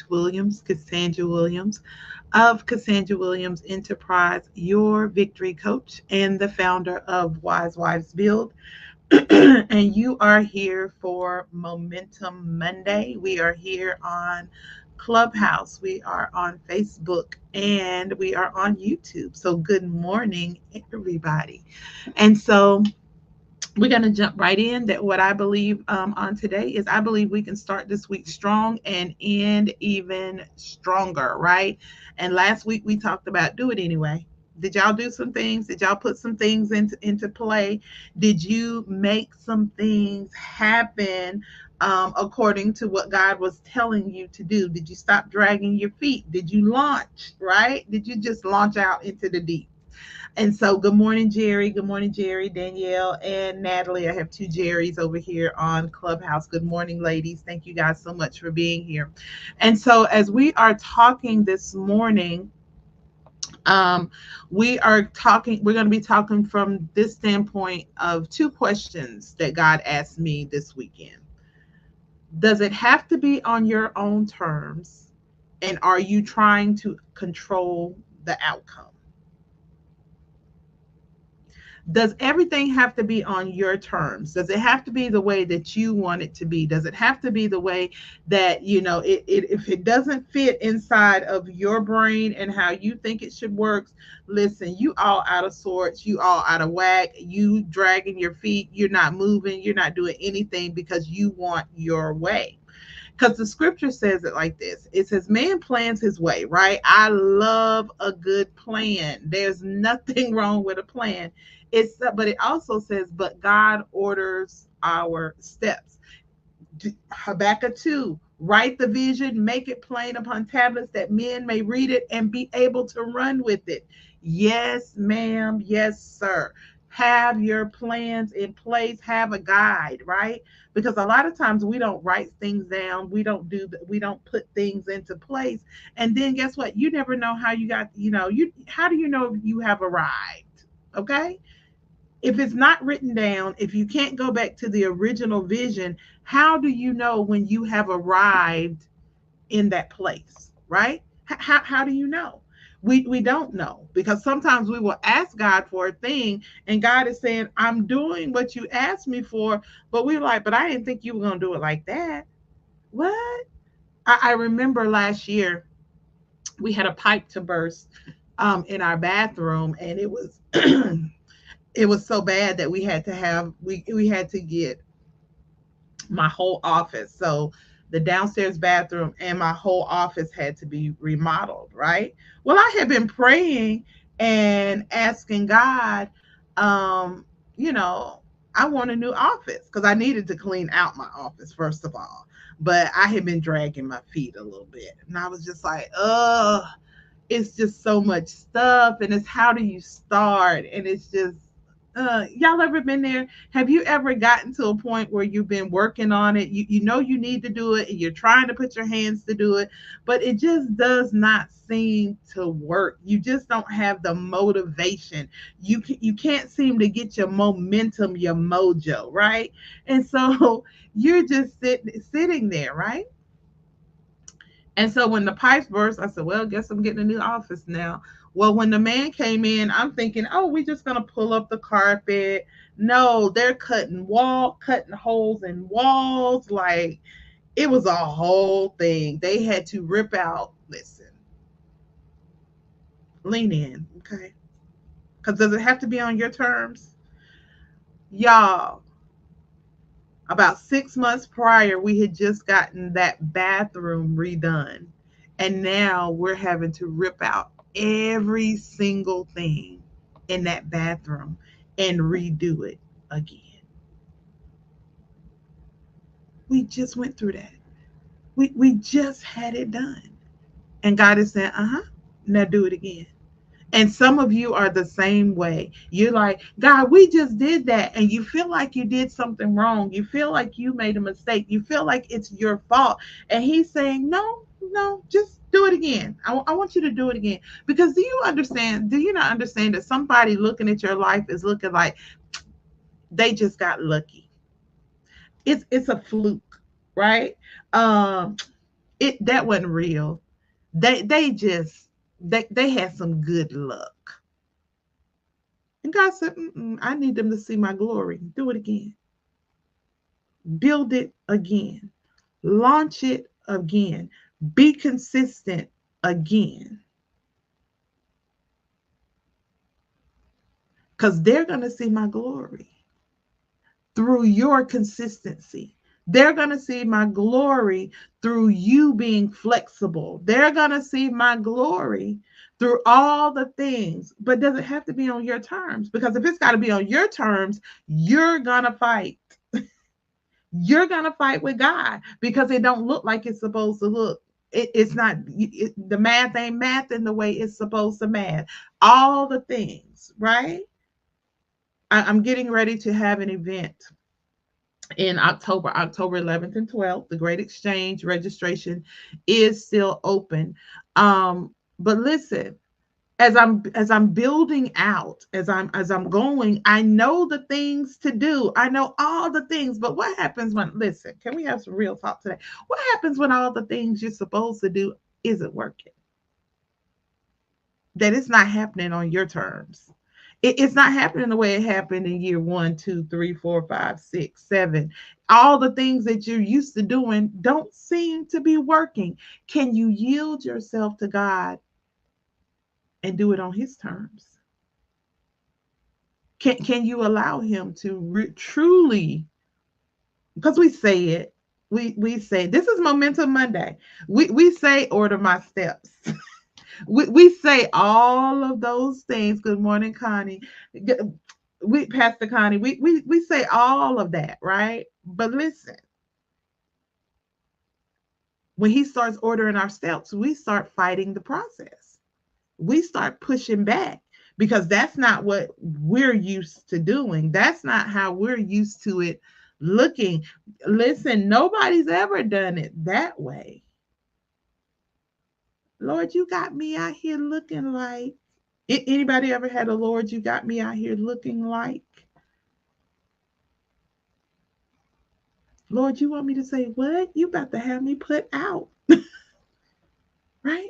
Coach Williams, Cassandra Williams of Cassandra Williams Enterprise, your victory coach and the founder of Wise Wives Build. And you are here for Momentum Monday. We are here on Clubhouse, we are on Facebook, and we are on YouTube. So, good morning, everybody. And so, we're going to jump right in. That what I believe on today is I believe we can start this week strong and end even stronger, right? And last week we talked about do it anyway. Did y'all do some things? Did y'all put some things into play? Did you make some things happen according to what God was telling you to do? Did you stop dragging your feet? Did you launch, right? Did you just launch out into the deep? And so, good morning, Jerry. Good morning, Jerry, Danielle, and Natalie. I have two Jerrys over here on Clubhouse. Good morning, ladies. Thank you guys so much for being here. And so, as we are talking this morning, um, we're going to be talking from this standpoint of two questions that God asked me this weekend. Does it have to be on your own terms? And are you trying to control the outcome? Does everything have to be on your terms? Does it have to be the way that you want it to be? Does it have to be the way that, if it doesn't fit inside of your brain and how you think it should work, listen, you all out of sorts, you all out of whack, you dragging your feet, you're not moving, you're not doing anything because you want your way. Because the scripture says it like this. It says, man plans his way, right? I love a good plan. There's nothing wrong with a plan. But it also says, but God orders our steps. Habakkuk 2, write the vision, make it plain upon tablets that men may read it and be able to run with it. Yes, ma'am. Yes, sir. Have your plans in place, have a guide, right? Because a lot of times we don't write things down, we don't put things into place. And then guess what? You never know how you got, how do you know you have arrived? Okay? If it's not written down, if you can't go back to the original vision, how do you know when you have arrived in that place, right? How do you know? We don't know, because sometimes we will ask God for a thing and God is saying, I'm doing what you asked me for, but we're like, but I didn't think you were going to do it like that. What? I remember last year we had a pipe to burst in our bathroom, and it was it was so bad that we had to get my whole office. So the downstairs bathroom and my whole office had to be remodeled, right? Well, I had been praying and asking God, um, you know, I want a new office because I needed to clean out my office, first of all. But I had been dragging my feet a little bit. And I was just like, it's just so much stuff. And it's how do you start? And it's just, y'all ever been there? Have you ever gotten to a point where you've been working on it? You know you need to do it and you're trying to put your hands to do it, but it just does not seem to work. You just don't have the motivation. You can't seem to get your momentum, your mojo, right? And so you're just sitting there, right? And so when the pipes burst, I said, well, guess I'm getting a new office now. Well, when the man came in, I'm thinking, oh, we're just going to pull up the carpet. No, they're cutting holes in walls. Like, it was a whole thing. They had to rip out, listen, lean in, okay? Because does it have to be on your terms? Y'all, about 6 months prior, we had just gotten that bathroom redone. And now we're having to rip out every single thing in that bathroom and redo it again. We just went through that. We just had it done. And God is saying, now do it again. And some of you are the same way. You're like, God, we just did that. And you feel like you did something wrong. You feel like you made a mistake. You feel like it's your fault. And he's saying, no, no, just do it again. I want you to do it again. Because do you not understand that somebody looking at your life is looking like they just got lucky? It's a fluke, right? Um, That wasn't real. They had some good luck. And God said, I need them to see my glory. Do it again. Build it again. Launch it again. Be consistent again. Because they're going to see my glory through your consistency. They're going to see my glory through you being flexible. They're going to see my glory through all the things, but does it have to be on your terms? Because if it's got to be on your terms, you're going to fight. You're going to fight with God because it don't look like it's supposed to look. It's not, the math ain't math in the way it's supposed to math. All the things, right? I'm getting ready to have an event in October 11th and 12th. The Great Exchange registration is still open. But listen, as I'm building out, as I'm going, I know the things to do. I know all the things. But what happens when, listen, can we have some real talk today? What happens when all the things you're supposed to do isn't working? That it's not happening on your terms. It's not happening the way it happened in year 1, 2, 3, 4, 5, 6, 7. All the things that you're used to doing don't seem to be working. Can you yield yourself to God and do it on His terms? Can you allow Him to truly? Because we say it. We say this is Momentum Monday. We say order my steps. We say all of those things. Good morning, Connie. We Pastor Connie. We say all of that, right? But listen, when He starts ordering our steps, we start fighting the process. We start pushing back because that's not what we're used to doing. That's not how we're used to it looking. Listen, nobody's ever done it that way. Lord, you got me out here looking like. Anybody ever had a Lord, you got me out here looking like? Lord, you want me to say what? You about to have me put out. Right?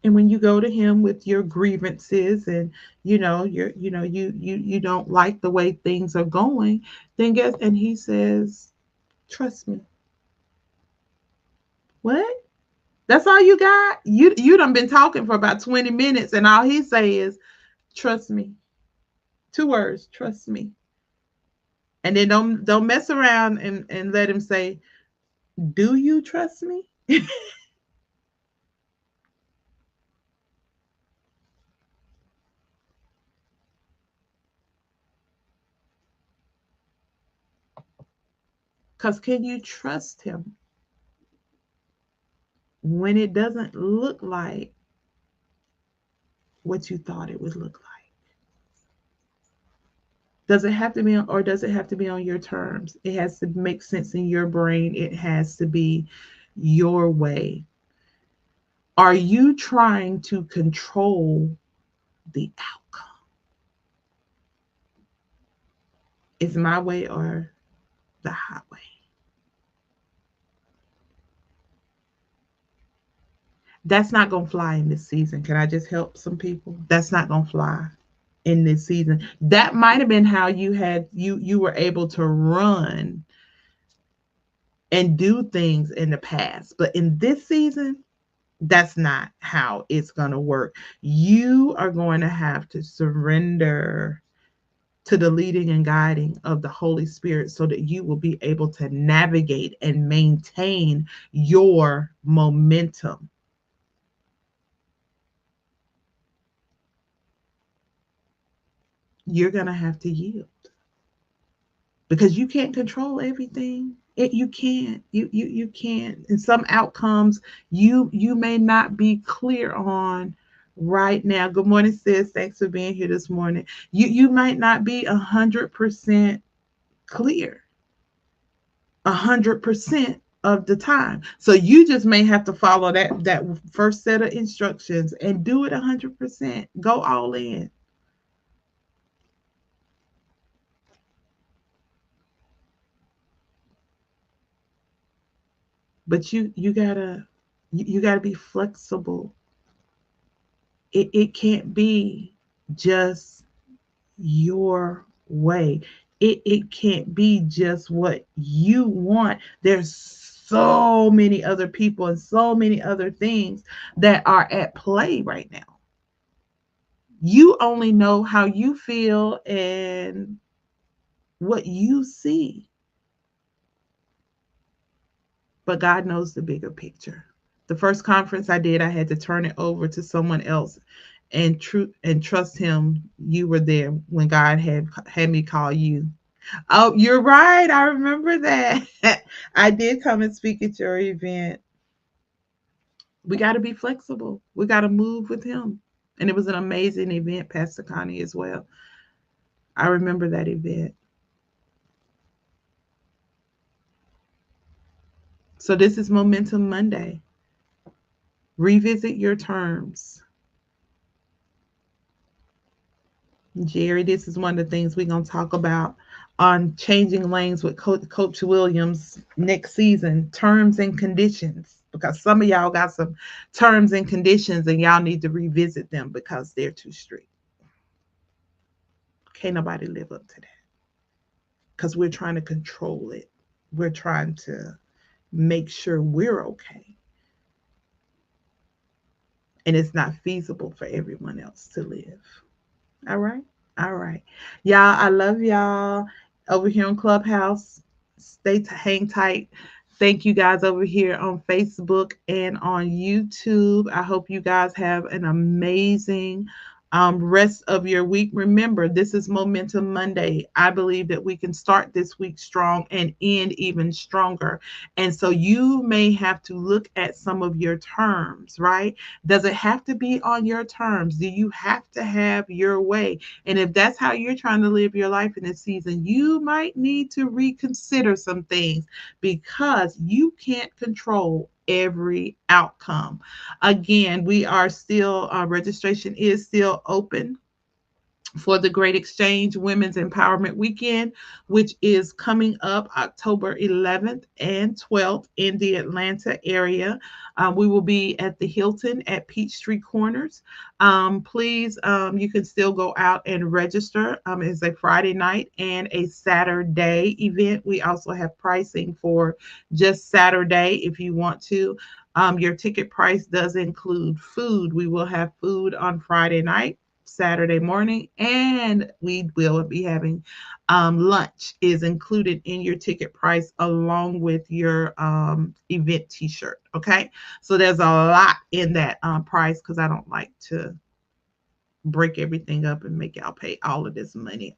And when you go to Him with your grievances and you don't like the way things are going, then guess, and He says, trust me. What? That's all you got? You done been talking for about 20 minutes and all He say is trust me. 2 words, trust me. And then don't mess around and let Him say, do you trust me? Because can you trust Him when it doesn't look like what you thought it would look like? Does it have to be on, or does it have to be on your terms? It has to make sense in your brain. It has to be your way. Are you trying to control the outcome? Is my way or the highway? That's not going to fly in this season. Can I just help some people? That's not going to fly in this season. That might have been how you were able to run and do things in the past, but in this season, that's not how it's going to work. You are going to have to surrender to the leading and guiding of the Holy Spirit so that you will be able to navigate and maintain your momentum. You're going to have to yield because you can't control everything. You can't. You can't. And some outcomes you may not be clear on right now. Good morning, sis. Thanks for being here this morning. You might not be 100% clear 100% of the time. So you just may have to follow that first set of instructions and do it 100%. Go all in. But you gotta be flexible. It can't be just your way. It can't be just what you want. There's so many other people and so many other things that are at play right now. You only know how you feel and what you see, but God knows the bigger picture. The first conference I did, I had to turn it over to someone else and trust him. You were there when God had me call you. Oh, you're right. I remember that. I did come and speak at your event. We got to be flexible. We got to move with him. And it was an amazing event, Pastor Connie, as well. I remember that event. So this is Momentum Monday. Revisit your terms. Jerry, this is one of the things we're going to talk about on Changing Lanes with Coach Williams next season, terms and conditions, because some of y'all got some terms and conditions and y'all need to revisit them because they're too strict. Can't nobody live up to that because we're trying to control it. We're trying to make sure we're okay. And it's not feasible for everyone else to live. All right. All right. Y'all, I love y'all over here on Clubhouse. Hang tight. Thank you guys over here on Facebook and on YouTube. I hope you guys have an amazing rest of your week. Remember, this is Momentum Monday. I believe that we can start this week strong and end even stronger. And so you may have to look at some of your terms, right? Does it have to be on your terms? Do you have to have your way? And if that's how you're trying to live your life in this season, you might need to reconsider some things because you can't control every outcome. Again, we are still, registration is still open for the Great Exchange Women's Empowerment Weekend, which is coming up October 11th and 12th in the Atlanta area. We will be at the Hilton at Peachtree Corners. Please, you can still go out and register. It's a Friday night and a Saturday event. We also have pricing for just Saturday if you want to. Your ticket price does include food. We will have food on Friday night, Saturday morning, and we will be having lunch is included in your ticket price along with your event t-shirt. Okay, so there's a lot in that price because I don't like to break everything up and make y'all pay all of this money.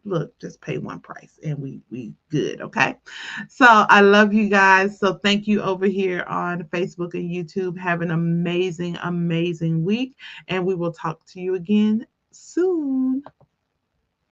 Look, just pay one price and we good. Okay, so I love you guys. So thank you over here on Facebook and YouTube. Have an amazing week, and we will talk to you again soon.